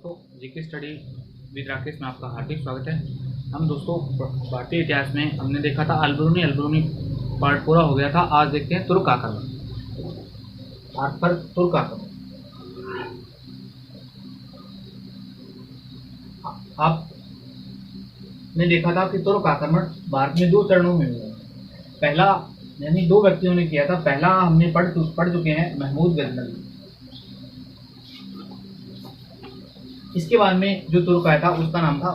दोस्तों GK study with Rakesh में आपका हार्दिक स्वागत है। हम दोस्तों भारतीय इतिहास में हमने देखा था अलबरूनी पार्ट पूरा हो गया था। आज देखते हैं तुर्क आक्रमण। आज पर तुर्क आक्रमण आपने देखा था कि तुर्क आक्रमण भारत में दो चरणों में हुआ। पहला यानी दो व्यक्तियों ने किया था। पहला हमने पढ़ चुके हैं महमूद गजनवी। इसके बाद में जो तुर्क आया था उसका नाम था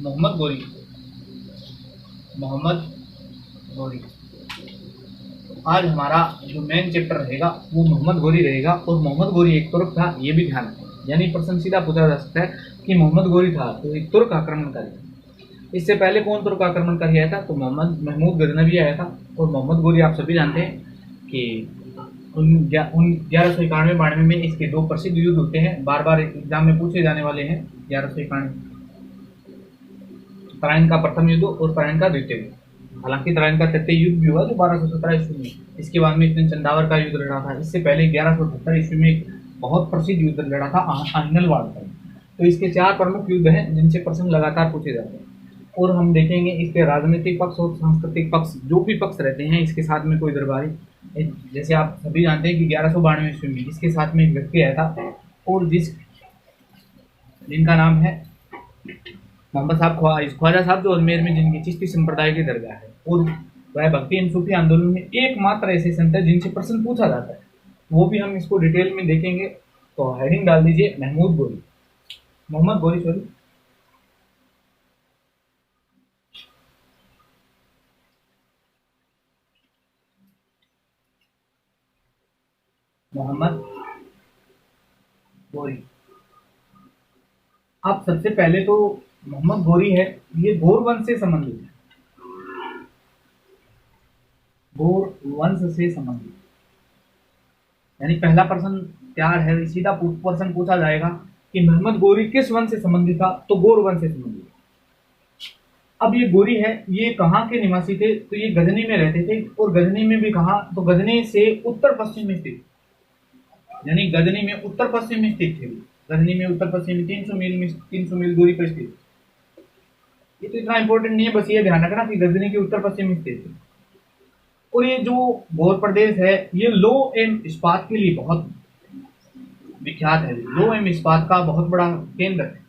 मोहम्मद गोरी। आज हमारा जो मेन चैप्टर रहेगा वो मोहम्मद गोरी रहेगा। और मोहम्मद गोरी एक तुर्क था, ये भी ध्यान रखें। यानी प्रश्न सीधा पूछा जा सकता है कि मोहम्मद गोरी था तो एक तुर्क आक्रमणकारी। इससे पहले कौन तुर्क आक्रमणकारी आया था? तो महमूद गजनवी आया था। और मोहम्मद गोरी आप सभी जानते हैं कि 1191-92 में इसके दो प्रसिद्ध युद्ध होते हैं, बार बार एग्जाम में पूछे जाने वाले हैं। 1191 तराइन का प्रथम युद्ध और तराइन का द्वितीय युद्ध। हालांकि तराइन का तृतीय युद्ध भी हुआ जो 1217 ईस्वी में। इसके बाद में इसने चंदावर का युद्ध लड़ा था। इससे पहले 1178 ईस्वी में एक बहुत प्रसिद्ध युद्ध लड़ा था आहिनलवाड़ का। तो इसके चार प्रमुख युद्ध हैं जिनसे प्रश्न लगातार पूछे जाते हैं। और हम देखेंगे इसके राजनीतिक पक्ष और सांस्कृतिक पक्ष, जो भी पक्ष रहते हैं इसके साथ में कोई दरबारी। जैसे आप सभी जानते हैं कि 1192 ईस्वी में इसके साथ में एक व्यक्ति आया था और जिनका नाम है मोहम्मद साहब ख्वाजा साहब, जो अजमेर में जिनकी चिश्ती संप्रदाय की दरगाह है। और वह भक्ति एवं सूफी आंदोलन में एकमात्र ऐसे संत है जिनसे प्रश्न पूछा जाता है। वो भी हम इसको डिटेल में देखेंगे। तो हेडिंग डाल दीजिए मोहम्मद गोरी। अब सबसे पहले तो मोहम्मद गोरी है, ये गौर वंश से संबंधित है। यानी पहला प्रश्न तैयार है, सीधा प्रश्न पूछा जाएगा कि मोहम्मद गोरी किस वंश से संबंधित था? तो गौर वंश से संबंधित। अब ये गोरी है, ये कहाँ के निवासी थे? तो ये गजनी में रहते थे। और गजनी में भी कहाँ? तो गजनी से उत्तर पश्चिम में स्थित, यानी गजनी में उत्तर पश्चिम में स्थित थे। गजनी में उत्तर पश्चिम में 300 मील दूरी पर स्थित। ये तो इतना इंपॉर्टेंट नहीं है, बस ये ध्यान रखना कि गजनी के उत्तर पश्चिम में स्थित है। और ये जो गौर प्रदेश है ये लौह एवं इस्पात के लिए बहुत विख्यात है। लौह एवं इस्पात का बहुत बड़ा केंद्र है।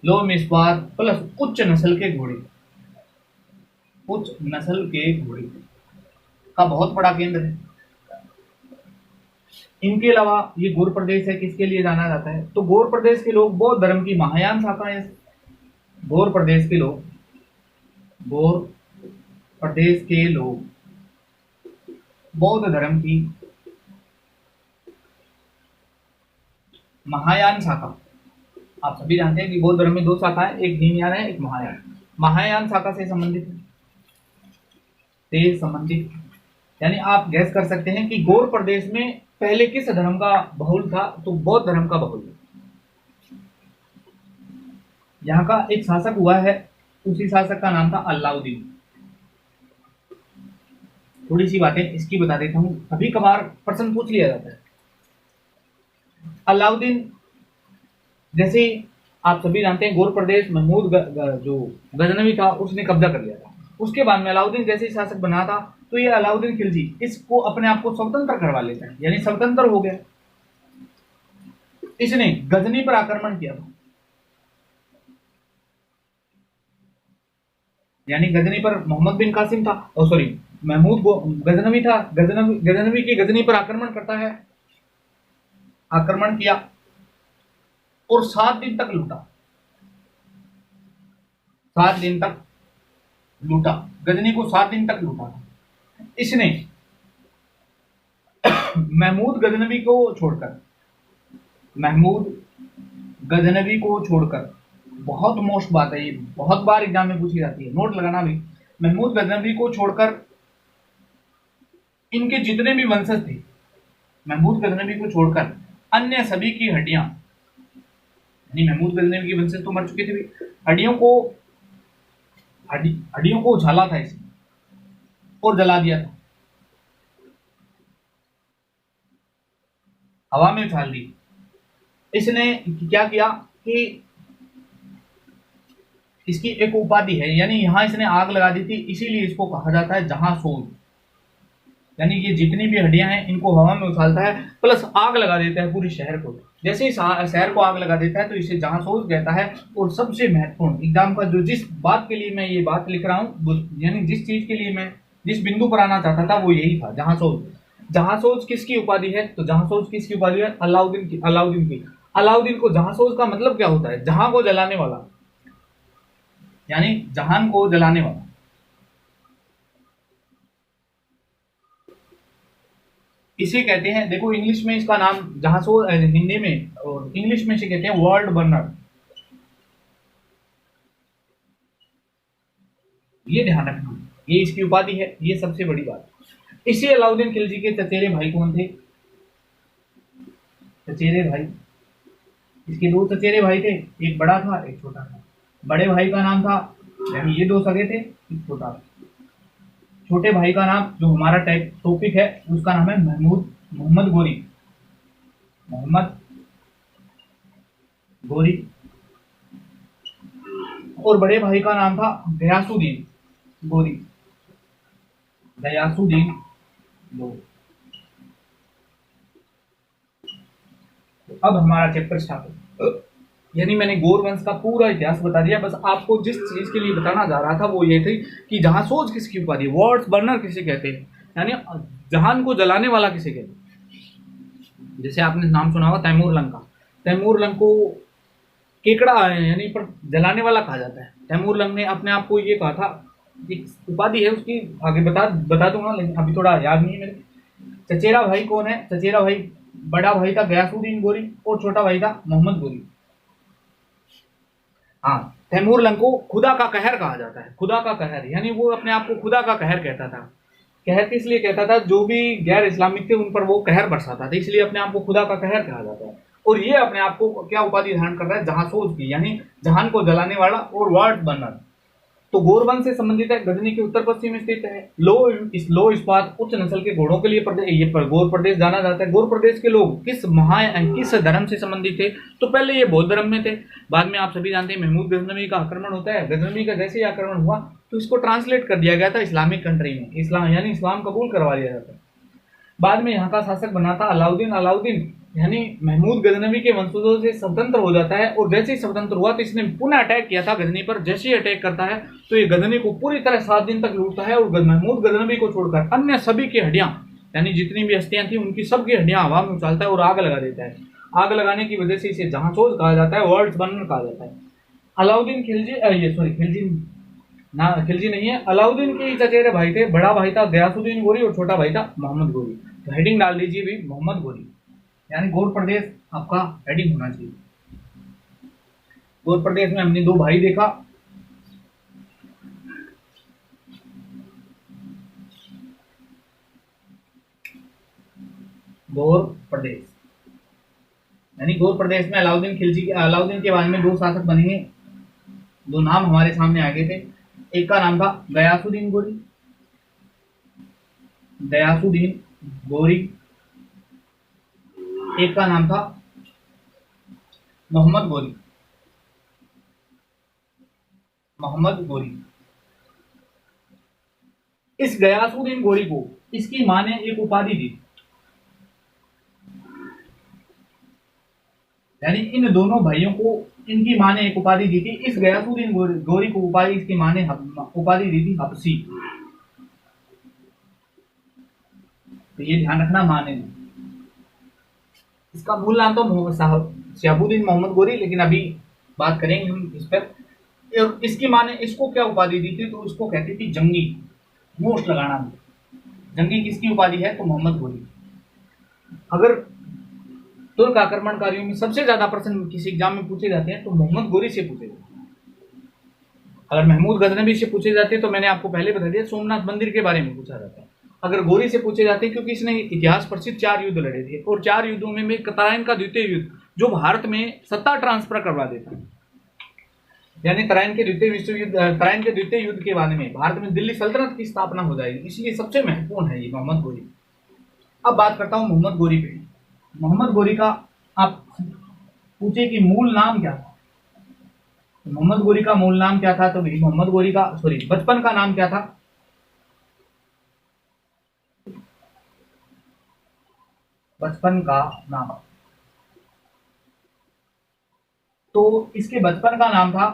लौह एवं इस्पात प्लस उच्च नस्ल के घोड़े का बहुत बड़ा केंद्र है। इनके अलावा ये गौर प्रदेश है, किसके लिए जाना जाता है? तो गौर प्रदेश के लोग बौद्ध धर्म की महायान शाखा है। गौर प्रदेश के लोग बौद्ध धर्म की महायान शाखा। आप सभी जानते हैं कि बौद्ध धर्म में दो शाखा है, एक हीनयान है, एक महायान। महायान शाखा से संबंधित यानी आप गैस कर सकते हैं कि गौर प्रदेश में पहले किस धर्म का बहुल था? तो बौद्ध धर्म का बहुल। यहाँ का एक शासक हुआ है, उसी शासक का नाम था अलाउद्दीन। थोड़ी सी बातें इसकी बता देता हूं, कभी कभार प्रश्न पूछ लिया जाता है। अलाउद्दीन, जैसे आप सभी जानते हैं गौर प्रदेश महमूद जो गजनवी था उसने कब्जा कर लिया था। उसके बाद में अलाउद्दीन जैसे शासक बना था तो ये अलाउद्दीन खिलजी इसको अपने आप को स्वतंत्र करवा लेता है, यानी स्वतंत्र हो गया। इसने गजनी पर आक्रमण किया था, यानी गजनी पर मोहम्मद बिन कासिम था, और सॉरी महमूद गजनवी था। गजनवी की गजनी पर आक्रमण किया और 7 दिन तक लूटा। गजनी को 7 दिन तक लूटा था इसने। महमूद गजनवी को छोड़कर बहुत मोस्ट बात है, ये बहुत बार एग्जाम में पूछी जाती है, नोट लगाना भी। महमूद गजनवी को छोड़कर इनके जितने भी वंशज थे, महमूद गजनवी को छोड़कर अन्य सभी की हड्डियां, यानी महमूद गजनवी की वंशज तो मर चुके थे, हड्डियों को उछाला था इसने और जला दिया था, हवा में उछाल दी। इसने क्या किया कि इसकी एक उपाधि है, यानी यहां इसने आग लगा दी थी, इसीलिए इसको कहा जाता है जहांसोज। यानी ये जितनी भी हड्डियां हैं इनको हवा में उछालता है, प्लस आग लगा देता है पूरी शहर को। जैसे ही शहर को आग लगा देता है तो इसे जहांसोज कहता है। और सबसे महत्वपूर्ण एग्जाम का जो जिस बात के लिए मैं ये बात लिख रहा हूँ, यानी जिस चीज के लिए मैं जिस बिंदु पर आना चाहता था वो यही था, जहांसोज। जहांसोज किसकी उपाधि है? तो जहांसोज किसकी उपाधि है? अलाउद्दीन की। अलाउद्दीन को जहांसोज का मतलब क्या होता है? जहां को जलाने वाला, यानी जहान को जलाने वाला। इसे कहते हैं, देखो इंग्लिश में इसका नाम जहांसोज, हिंदी में और इंग्लिश में इसे कहते हैं वर्ल्ड बर्नर। ये ध्यान रखना, ये इसकी उपाधि है, ये सबसे बड़ी बात। इसी अलाउद्दीन खिलजी के चचेरे भाई कौन थे? चचेरे भाई, इसके दो चचेरे भाई थे, एक बड़ा था एक छोटा था। बड़े भाई का नाम था, यानी ये दो सगे थे, एक छोटा था। छोटे भाई का नाम, जो हमारा टॉपिक है उसका नाम है मोहम्मद गोरी। मोहम्मद गोरी। और बड़े भाई का नाम था गयासुद्दीन गोरी। गयासुद्दीन गोरी। अब हमारा चैप्टर स्टार्ट। यानी मैंने गौर वंश का पूरा इतिहास बता दिया। बस आपको जिस चीज के लिए बताना जा रहा था वो ये थी कि जहांसोज किसकी उपाधि, वर्ल्ड बर्नर किसे कहते हैं, यानी जहान को जलाने वाला किसे कहते हैं। जैसे आपने नाम सुना होगा तैमूर लंग का। तैमूर लंग को केकड़ा यानी पर जलाने वाला कहा जाता है। तैमूर लंग ने अपने आप को ये कहा था, एक उपाधि है उसकी, आगे बता दूंगा, लेकिन अभी थोड़ा याद नहीं है मेरे। चचेरा भाई कौन है? चचेरा भाई, बड़ा भाई था गयासुद्दीन गोरी और छोटा भाई था मोहम्मद गोरी। हाँ, तैमूर लंग को खुदा का कहर कहा जाता है। खुदा का कहर, यानी वो अपने आप को खुदा का कहर कहता था। कहर किस लिए कहता था? जो भी गैर इस्लामिक थे उन पर वो कहर बरसाता था, इसलिए अपने आप को खुदा का कहर कहा जाता है। और ये अपने आप को क्या उपाधि धारण कर रहा है? जहांसोज की, यानी जहान को जलाने वाला और वर्ल्ड बर्नर। तो गौरवंश से संबंधित है, गजनी के उत्तर पश्चिम में स्थित है। लो इस्पात उच्च नस्ल के घोड़ों के लिए ये गौर प्रदेश जाना जाता है। गौर प्रदेश के लोग किस धर्म से संबंधित थे? तो पहले ये बौद्ध धर्म में थे, बाद में आप सभी जानते हैं महमूद गजनवी का आक्रमण होता है। गजनवी का जैसे ही आक्रमण हुआ तो इसको ट्रांसलेट कर दिया गया था इस्लामिक कंट्री में, इस्लाम यानी इस्लाम कबूल करवा लिया जाता है। बाद में यहाँ का शासक बना था अलाउद्दीन यानी महमूद गजनवी के वंशजों से स्वतंत्र हो जाता है। और जैसे ही स्वतंत्र हुआ तो इसने पुनः अटैक किया था गजनी पर। जैसे ही अटैक करता है तो ये गजनी को पूरी तरह 7 दिन तक लूटता है और महमूद गजनवी को छोड़कर अन्य सभी की हड्डियां, यानी जितनी भी हस्तियां थी उनकी सबकी हड्डियां हवा में उछालता है और आग लगा देता है। आग लगाने की वजह से इसे जहांसोज कहा जाता है, वर्ल्ड बर्नर कहा जाता है। अलाउद्दीन खिलजी नहीं है, अलाउद्दीन के चचेरे भाई थे। बड़ा भाई था गयासुद्दीन गोरी और छोटा भाई था मोहम्मद गोरी। तो हेडिंग डाल दीजिए भी मोहम्मद गोरी, यानी गौर प्रदेश आपका हेडिंग होना चाहिए। गौर प्रदेश में हमने 2 भाई देखा, गौर प्रदेश, यानी गौर प्रदेश में अलाउद्दीन के बाद में 2 शासक बनेंगे। 2 नाम हमारे सामने आ गए थे। एक का नाम था गयासुद्दीन गोरी, एक का नाम था मोहम्मद गोरी। इस गयासुद्दीन गोरी को इसकी मां ने एक उपाधि दी, यानी इन दोनों भाइयों को इनकी मां ने एक उपाधि दी थी। इस गयासुद्दीन गोरी को उपाधि इसकी मां ने उपाधि दी थी हबसी। तो ये ध्यान रखना, मां ने दी। इसका मूल नाम तो शहाबुद्दीन मोहम्मद गोरी, लेकिन अभी बात करेंगे हम इस पर। इसकी मां ने इसको क्या उपाधि दी थी? तो इसको कहती थी जंगी, मोस्ट लगाना। जंगी किसकी उपाधि है? तो मोहम्मद गोरी। अगर तुर्क आक्रमणकारियों में सबसे ज्यादा प्रश्न किसी एग्जाम में पूछे जाते हैं तो मोहम्मद गोरी से पूछे जाते हैं। अगर महमूद गजनवी से पूछे जाते हैं तो मैंने आपको पहले बता दिया सोमनाथ मंदिर के बारे में पूछा जाता है। अगर गोरी से पूछे जाते हैं क्योंकि इसने इतिहास प्रसिद्ध 4 युद्ध लड़े थे और 4 युद्धों में तराइन का द्वितीय युद्ध जो भारत में सत्ता ट्रांसफर करवा देता है, यानी तराइन के द्वितीय युद्ध के बाद में भारत में दिल्ली सल्तनत की स्थापना हो जाएगी, इसलिए सबसे महत्वपूर्ण है ये मोहम्मद गोरी। अब बात करता हूं मोहम्मद गोरी पे। मोहम्मद गोरी का आप पूछे कि मूल नाम क्या था, तो मोहम्मद गोरी का मूल नाम क्या था, तो भाई मोहम्मद गोरी का बचपन का नाम क्या था, बचपन का नाम, तो इसके बचपन का नाम था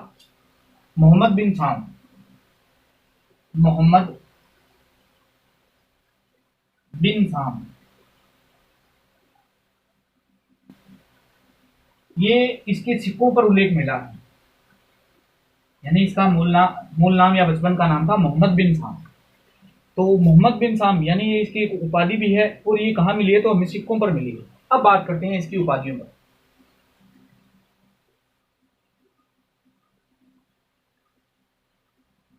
मोहम्मद बिन साम, मोहम्मद बिन साम। ये इसके सिक्कों पर उल्लेख मिला है, यानी इसका मूल नाम या बचपन का नाम था मोहम्मद बिन साम। तो मोहम्मद बिन साम यानी ये इसकी एक उपाधि भी है, और ये कहाँ मिली है, तो हमें सिक्कों पर मिली है। अब बात करते हैं इसकी उपाधियों पर।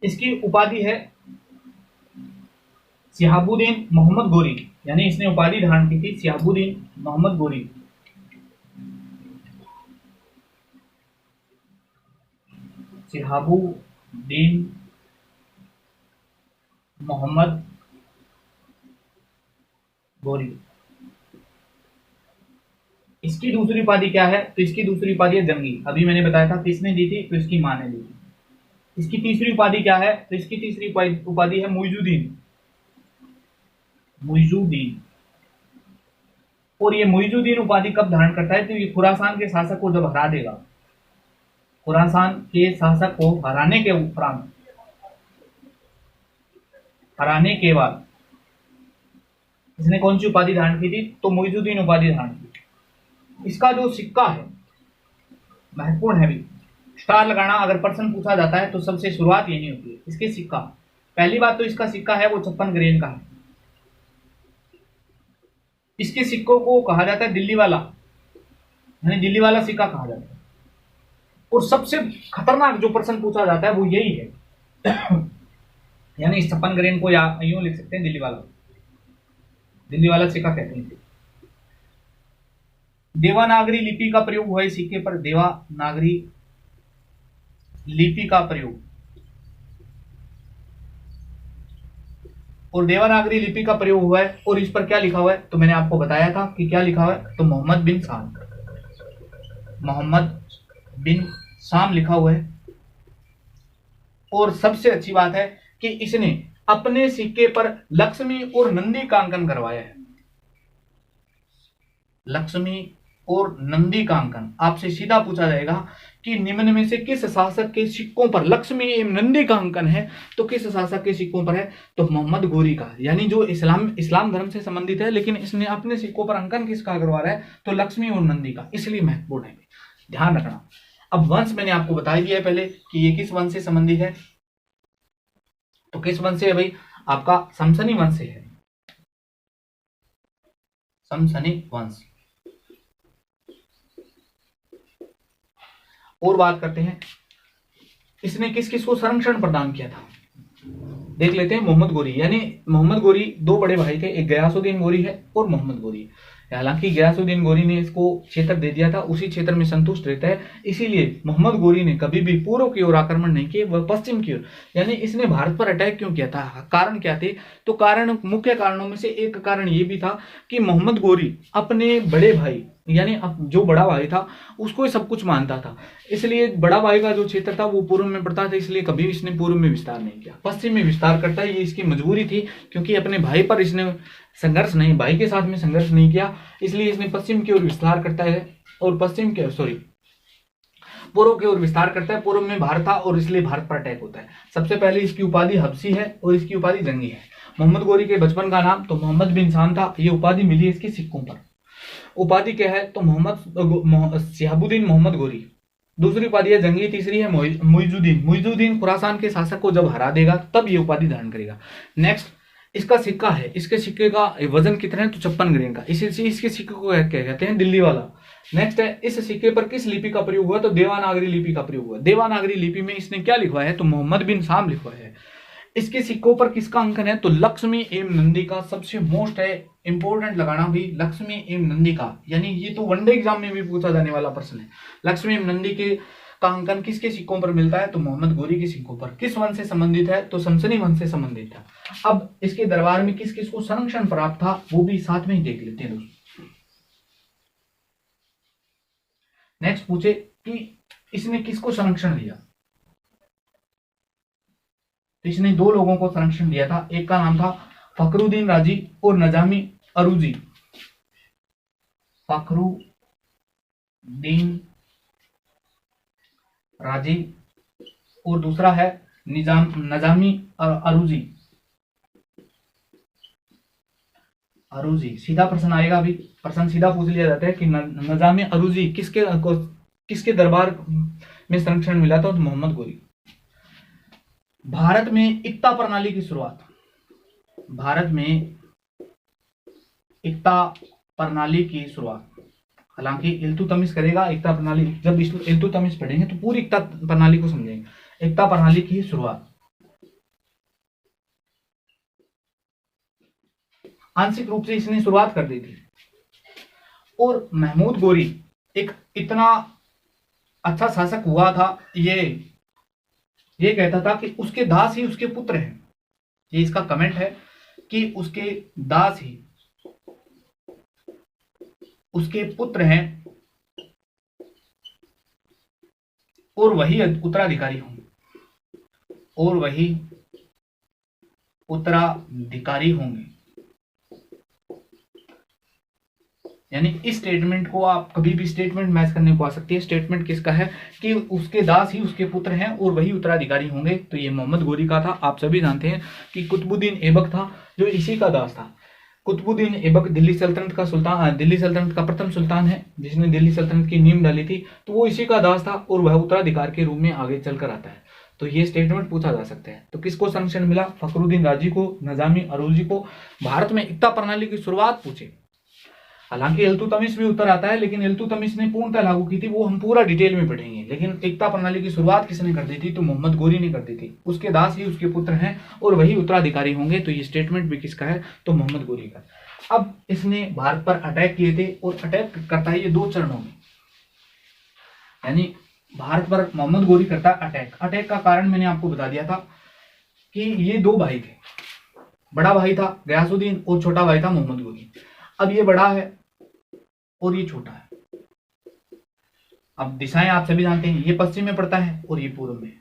इसकी उपाधि है सिहाबुद्दीन मोहम्मद गोरी, यानी इसने उपाधि धारण की थी सिहाबुद्दीन मोहम्मद गोरी। सिहाबुद्दीन मोहम्मद गोरी। इसकी दूसरी उपाधि क्या है, तो इसकी दूसरी उपाधि है जंगी। अभी मैंने बताया था किसने दी थी, तो इसकी मां ने दी थी। इसकी तीसरी उपाधि क्या है, तो इसकी तीसरी उपाधि है मुइजुद्दीन, मुइजुद्दीन। और ये मुइजुद्दीन उपाधि कब धारण करता है, तो ये खुरासान के शासक को जब हरा देगा, खुरासान के शासक को हराने के उपरांत, हराने के बाद इसने कौन सी उपाधि धारण की थी, तो मुइजुद्दीन उपाधि धारण की। इसका जो सिक्का है महत्वपूर्ण है भी, स्टार लगाना अगर प्रश्न पूछा जाता है तो सबसे शुरुआत यही होती है। इसके सिक्का, पहली बात तो इसका सिक्का है वो 56 ग्रेन का है। इसके सिक्कों को कहा जाता है दिल्ली वाला, यानी दिल्ली वाला सिक्का कहा जाता है। और सबसे खतरनाक जो प्रश्न पूछा जाता है वो यही है यानी 56 ग्रेन को या यूं लिख सकते हैं दिल्ली वाला, दिल्ली वाला सिक्का कहते हैं। देवनागरी लिपि का प्रयोग हुआ इस सिक्के पर, देवनागरी लिपि का प्रयोग, और देवनागरी लिपि का प्रयोग हुआ है। और इस पर क्या लिखा हुआ है, तो मैंने आपको बताया था कि क्या लिखा हुआ है, तो मोहम्मद बिन साम, मोहम्मद बिन साम लिखा हुआ है। और सबसे अच्छी बात है कि इसने अपने सिक्के पर लक्ष्मी और नंदी का अंकन करवाया है, लक्ष्मी और नंदी का अंकन। आपसे सीधा पूछा जाएगा कि निम्न में से किस शासक के सिक्कों पर लक्ष्मी एवं नंदी का अंकन है, तो किस शासक के सिक्कों पर है, तो मोहम्मद गोरी का, यानी जो इस्लाम धर्म से संबंधित है, लेकिन इसने अपने सिक्कों पर अंकन किसका करवा रहा है, तो लक्ष्मी और नंदी का, इसलिए महत्वपूर्ण है, ध्यान रखना। अब वंश मैंने आपको बता दिया है पहले कि ये किस वंश से संबंधित है, तो किस वंश से है भाई, आपका समसनी वंश से है, समसनी वंश। और बात करते हैं इसने किस किस को संरक्षण प्रदान किया था, देख लेते हैं। मोहम्मद गोरी, यानी मोहम्मद गोरी दो बड़े भाई थे, एक गयासुद्दीन गोरी है और मोहम्मद गोरी। हालांकि गयासुद्दीन गोरी ने इसको क्षेत्र दे दिया था, उसी क्षेत्र में संतुष्ट रहता है, इसीलिए मोहम्मद गोरी ने कभी भी पूर्व की ओर आक्रमण नहीं किए, वह पश्चिम की ओर, यानी इसने भारत पर अटैक क्यों किया था, कारण क्या थे, तो कारण, मुख्य कारणों में से एक कारण ये भी था कि मोहम्मद गोरी अपने बड़े भाई, यानी जो बड़ा भाई था उसको सब कुछ मानता था, इसलिए बड़ा भाई का जो क्षेत्र था वो पूर्व में पड़ता था, इसलिए कभी इसने पूर्व में विस्तार नहीं किया, पश्चिम में विस्तार करता है। ये इसकी मजबूरी थी, क्योंकि अपने भाई पर इसने संघर्ष नहीं, भाई के साथ में संघर्ष नहीं किया, इसलिए इसने पश्चिम की ओर विस्तार करता है, और पश्चिम के पूर्व की ओर विस्तार करता है। पूर्व में भारत था और इसलिए भारत पर अटैक होता है। सबसे पहले इसकी उपाधि हबसी है और इसकी उपाधि जंगी है। मोहम्मद गोरी के बचपन का नाम तो मोहम्मद बिन साम था, ये उपाधि मिली है इसके सिक्कों पर। उपाधि क्या है, तो मोहम्मद सिहाबुद्दीन मोहम्मद गोरी। दूसरी उपाधि है जंगी, तीसरी है मुइजुद्दीन। मुइजुद्दीन खुरासान के शासक को जब हरा देगा तब ये उपाधि धारण करेगा। नेक्स्ट इसका सिक्का है, इसके सिक्के का वजन कितना है, तो 56 ग्राम का, इसके सिक्के को क्या कहते हैं, दिल्ली वाला। नेक्स्ट है इस सिक्के पर किस लिपि का प्रयोग हुआ, तो देवनागरी लिपि का प्रयोग हुआ। देवनागरी लिपि में इसने क्या लिखवाया है, तो मोहम्मद बिन साम लिखवाया है। इसके सिक्कों पर किसका अंकन है, तो लक्ष्मी एवं नंदी का। सबसे मोस्ट है इंपॉर्टेंट लगाना भी, लक्ष्मी एवं नंदी का, यानी ये तो वनडे एग्जाम में भी पूछा जाने वाला प्रश्न है। लक्ष्मी एवं नंदी के का अंकन किसके सिक्कों पर मिलता है, तो मोहम्मद गोरी के सिक्कों पर। किस वंश से संबंधित है, तो सनसनी वंश से संबंधित है। अब इसके दरबार में किस किस को संरक्षण प्राप्त था वो भी साथ में ही देख लेते हैं दोस्तों। नेक्स्ट पूछे कि इसने किसको संरक्षण दिया, तो इसने दो लोगों को संरक्षण दिया था। एक का नाम था फखरुद्दीन राजी और नजामी अरूजी। फखरुद्दीन राजी और दूसरा है नजामी अरूजी। सीधा प्रश्न आएगा, अभी प्रश्न सीधा पूछ लिया जाता है कि नजामी अरूजी किसके दरबार में संरक्षण मिला था, तो मोहम्मद गोरी। भारत में इक्ता प्रणाली की शुरुआत, भारत में इक्ता प्रणाली की शुरुआत, हालांकि इल्तुतमिश करेगा इक्ता प्रणाली। जब इल्तुतमिश पढ़ेंगे तो पूरी इक्ता प्रणाली को समझेंगे। इक्ता प्रणाली की शुरुआत आंशिक रूप से इसने शुरुआत कर दी थी। और महमूद गोरी एक इतना अच्छा शासक हुआ था, ये कहता था कि उसके दास ही उसके पुत्र हैं। ये इसका कमेंट है कि उसके दास ही उसके पुत्र हैं और वही उत्तराधिकारी होंगे, और वही उत्तराधिकारी होंगे। यानी इस स्टेटमेंट को आप कभी भी स्टेटमेंट मैच करने को आ सकती है। स्टेटमेंट किसका है कि उसके दास ही उसके पुत्र हैं और वही उत्तराधिकारी होंगे, तो ये मोहम्मद गोरी का था। आप सभी जानते हैं कि कुतुबुद्दीन ऐबक था जो इसी का दास था। कुतुबुद्दीन ऐबक दिल्ली सल्तनत का सुल्तान, दिल्ली सल्तनत का प्रथम सुल्तान है जिसने दिल्ली सल्तनत की नींव डाली थी, तो वो इसी का दास था और वह उत्तराधिकार के रूप में आगे चलकर आता है। तो ये स्टेटमेंट पूछा जा सकता है। तो किसको संरक्षण मिला, फखरुद्दीन राजी को, नजामी अरूजी को। भारत में इक्ता प्रणाली की शुरुआत पूछे, हालांकि इल्तुतमिश भी उत्तर आता है, लेकिन इल्तुतमिश ने पूर्णतः लागू की थी, वो हम पूरा डिटेल में पढ़ेंगे। लेकिन इक्ता प्रणाली की शुरुआत किसने कर दी थी, तो मोहम्मद गोरी ने कर दी थी। उसके दास ही उसके पुत्र हैं और वही उत्तराधिकारी होंगे, तो ये स्टेटमेंट भी किसका है, तो मोहम्मद गोरी का। अब इसने भारत पर अटैक किए थे और अटैक करता है ये दो चरणों में, यानी भारत पर मोहम्मद गोरी करता है अटैक। अटैक का कारण मैंने आपको बता दिया था कि ये दो भाई थे, बड़ा भाई था गयासुद्दीन और छोटा भाई था मोहम्मद गोरी। अब ये बड़ा है और ये छोटा है। अब दिशाएं आप सभी जानते हैं, ये पश्चिम में पड़ता है और ये पूर्व में,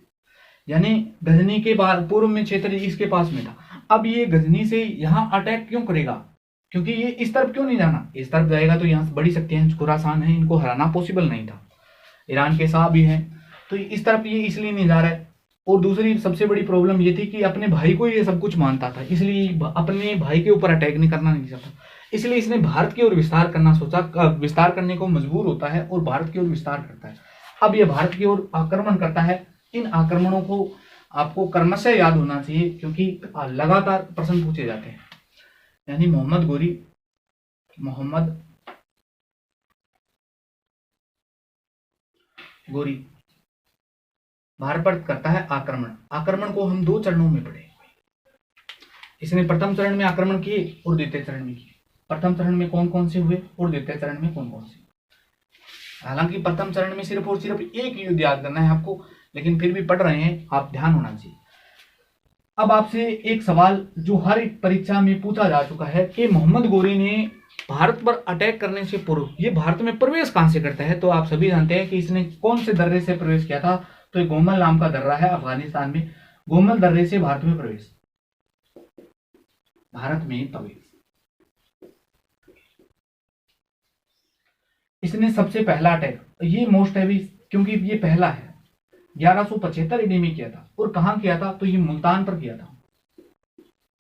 यानी गजनी के पूर्व में क्षेत्र इसके पास में था। अब ये गजनी से यहाँ अटैक क्यों करेगा, क्योंकि ये इस तरफ क्यों नहीं जाना, इस तरफ जाएगा तो यहाँ बड़ी शक्तियां खुरासान है, इनको हराना पॉसिबल नहीं था, ईरान के साथ भी है, तो इस तरफ ये इसलिए नहीं जा रहा है। और दूसरी सबसे बड़ी प्रॉब्लम ये थी कि अपने भाई को ये सब कुछ मानता था, इसलिए अपने भाई के ऊपर अटैक नहीं करना नहीं चाहता, इसलिए इसने भारत की ओर विस्तार करना सोचा, विस्तार करने को मजबूर होता है और भारत की ओर विस्तार करता है। अब ये भारत की ओर आक्रमण करता है। इन आक्रमणों को आपको क्रमशः याद होना चाहिए क्योंकि लगातार प्रश्न पूछे जाते हैं। यानी मोहम्मद गोरी भारत पर करता है आक्रमण। आक्रमण को हम दो चरणों में पढ़े। इसने प्रथम चरण में आक्रमण किए और द्वितीय चरण में किए। प्रथम चरण में कौन कौन से हुए और द्वितीय चरण में कौन कौन से। हालांकि प्रथम चरण में सिर्फ और सिर्फ एक युद्ध याद करना है आपको, लेकिन फिर भी पढ़ रहे हैं आप, ध्यान होना चाहिए। अब आपसे एक सवाल जो हर एक परीक्षा में पूछा जा चुका है कि मोहम्मद गोरी ने भारत पर अटैक करने से पूर्व ये भारत में प्रवेश कहां से करता है, तो आप सभी जानते हैं कि इसने कौन से दर्रे से प्रवेश किया था, तो ये गोमल नाम का दर्रा है अफगानिस्तान में, गोमल दर्रे से भारत में प्रवेश। इसने सबसे पहला अटैक, ये मोस्ट हैवी क्योंकि ये पहला है, 1175 ईडी में किया था। और कहां किया था, तो ये मुल्तान पर किया था।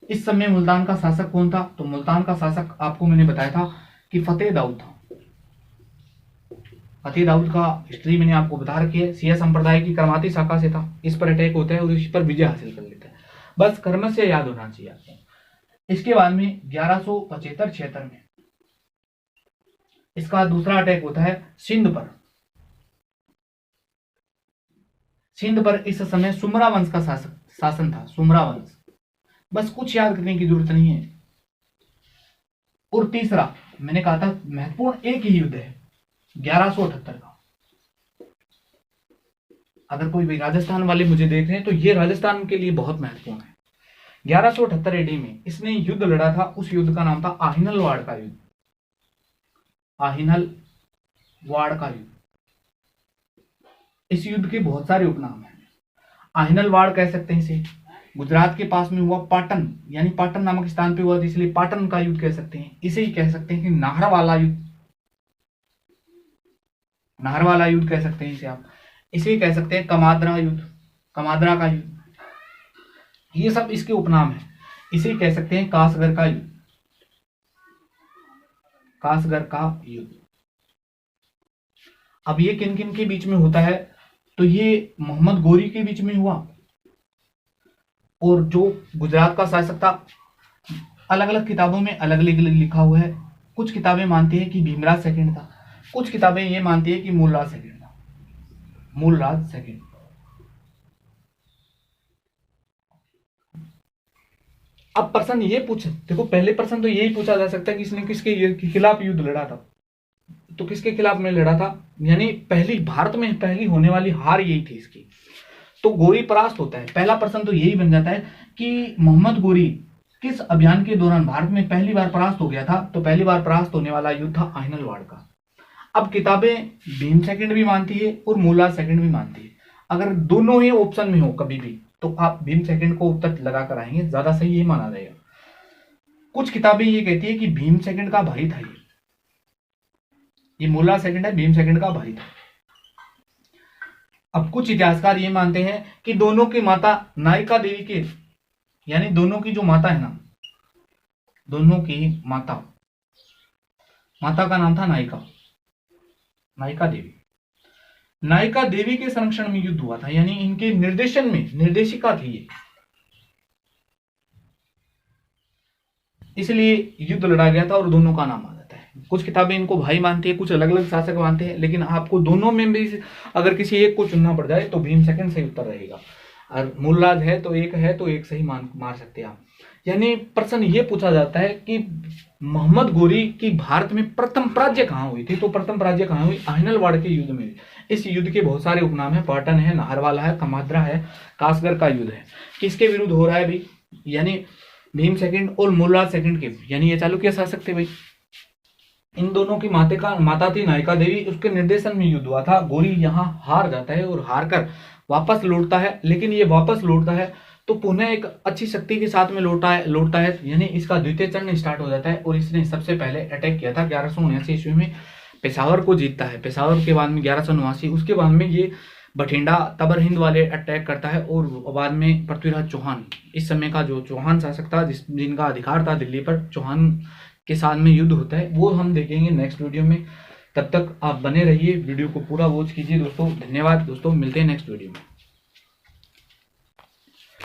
इस समय मुल्तान का शासक कौन था, तो मुल्तान का शासक आपको मैंने बताया था कि फतेह दाऊद था। फतेह दाऊद का हिस्ट्री मैंने आपको बता रखी है, शिया संप्रदाय की करमाती शाखा से था। इस पर अटैक होता है और इस पर विजय हासिल कर लेता है, बस कर्म से याद होना चाहिए आपको। इसके बाद में 1175-76 में इसका दूसरा अटैक होता है सिंध पर। सिंध पर इस समय सुमरा वंश का शासन था, सुमरा वंश, बस कुछ याद करने की जरूरत नहीं है। और तीसरा मैंने कहा था महत्वपूर्ण एक ही युद्ध है 1178 का। अगर कोई भी राजस्थान वाले मुझे देख रहे हैं तो ये राजस्थान के लिए बहुत महत्वपूर्ण है। 1178 एडी में इसने युद्ध लड़ा था, उस युद्ध का नाम था आहिनल वाड़ का युद्ध। आहिनल वाड़ का युद्ध इस युद्ध के बहुत सारे उपनाम हैं। आहिनलवाड़ कह सकते हैं इसे, गुजरात के पास में हुआ पाटन, यानी पाटन नामक स्थान पे हुआ तो इसलिए पाटन का युद्ध कह सकते हैं। इसे ही कह सकते हैं कि नाहरवाला युद्ध, नाहरवाला युद्ध कह सकते हैं इसे आप। इसे कह सकते हैं कमाद्रा युद्ध, कमाद्रा का युद्ध, ये सब इसके उपनाम है। इसे कह सकते हैं कासगर का युद्ध, कासगर का युद्ध। अब ये किन किन के बीच में होता है, तो ये मोहम्मद गोरी के बीच में हुआ, और जो गुजरात का शासक था, अलग अलग किताबों में अलग अलग लिखा हुआ है। कुछ किताबें मानती है कि भीमराज सेकंड था, कुछ किताबें ये मानती है कि मूलराज सेकंड था, मूलराज सेकंड। अब प्रश्न ये पूछ, देखो पहले प्रश्न तो यही पूछा जा सकता है कि इसने किसके खिलाफ युद्ध लड़ा था, तो किसके खिलाफ में लड़ा था, यानी पहली भारत में पहली होने वाली हार यही थी इसकी, तो गोरी परास्त होता है। पहला प्रश्न तो यही बन जाता है कि मोहम्मद गोरी किस अभियान के दौरान भारत में पहली बार परास्त हो गया था, तो पहली बार परास्त होने वाला युद्ध था आहिनलवाड़ का। अब किताबें भीम सेकंड भी मानती है और मूलराज सेकंड भी मानती है। अगर दोनों ही ऑप्शन में हो कभी भी, तो आप भीम सेकंड को उत्तर लगा कर आएंगे, ज्यादा सही ये माना जाएगा। कुछ किताबें ये कहती है कि भीम सेकंड का भाई था ये मूलराज सेकंड है, भीम सेकंड का भाई था। अब कुछ इतिहासकार ये मानते हैं कि दोनों की माता नायिका देवी के, यानी दोनों की जो माता है ना, दोनों की माता, माता का नाम था नायिका, नायिका देवी, नायिका देवी के संरक्षण में युद्ध हुआ था, यानी इनके निर्देशन में निर्देशिका थी ये, इसलिए युद्ध लड़ा गया था और दोनों का नाम आ जाता है। कुछ किताबें इनको भाई मानती है, कुछ अलग अलग शासक मानते हैं, लेकिन आपको दोनों में भी अगर किसी एक को चुनना पड़ जाए तो भीम सेकंड सही उत्तर रहेगा। और मूलराज है तो एक सही मार सकते हैं आप। यानी प्रश्न ये पूछा जाता है कि मोहम्मद गोरी की भारत में प्रथम पराजय कहाँ हुई थी, तो प्रथम पराजय कहाँ हुई, आहिनलवाड़ के युद्ध में। इस युद्ध के बहुत सारे उपनाम है, पाटन है, नाहरवाला है, कमाद्रा है, कासगर का युद्ध है। किसके विरुद्ध हो रहा है भाई, यानी भीम सेकंड और मूलराज सेकंड के, यानी ये चालुक्य शासक थे भाई। इन दोनों की माता थी नायिका देवी, उसके निर्देशन में युद्ध हुआ था। गोरी यहाँ हार जाता है और हार कर वापस लौटता है, लेकिन ये वापस लौटता है तो पुनः एक अच्छी शक्ति के साथ में लौटता है, यानी इसका द्वितीय चरण स्टार्ट हो जाता है। और इसने सबसे पहले अटैक किया था 1179 ईस्वी में, पेशावर को जीतता है। पेशावर के बाद में 1189, उसके बाद में ये बठिंडा तबर हिंद वाले अटैक करता है, और बाद में पृथ्वीराज चौहान, इस समय का जो चौहान शासक था, जिनका अधिकार था दिल्ली पर, चौहान के साथ में युद्ध होता है, वो हम देखेंगे नेक्स्ट वीडियो में। तब तक आप बने रहिए, वीडियो को पूरा वॉच कीजिए दोस्तों। धन्यवाद दोस्तों, मिलते हैं नेक्स्ट वीडियो में।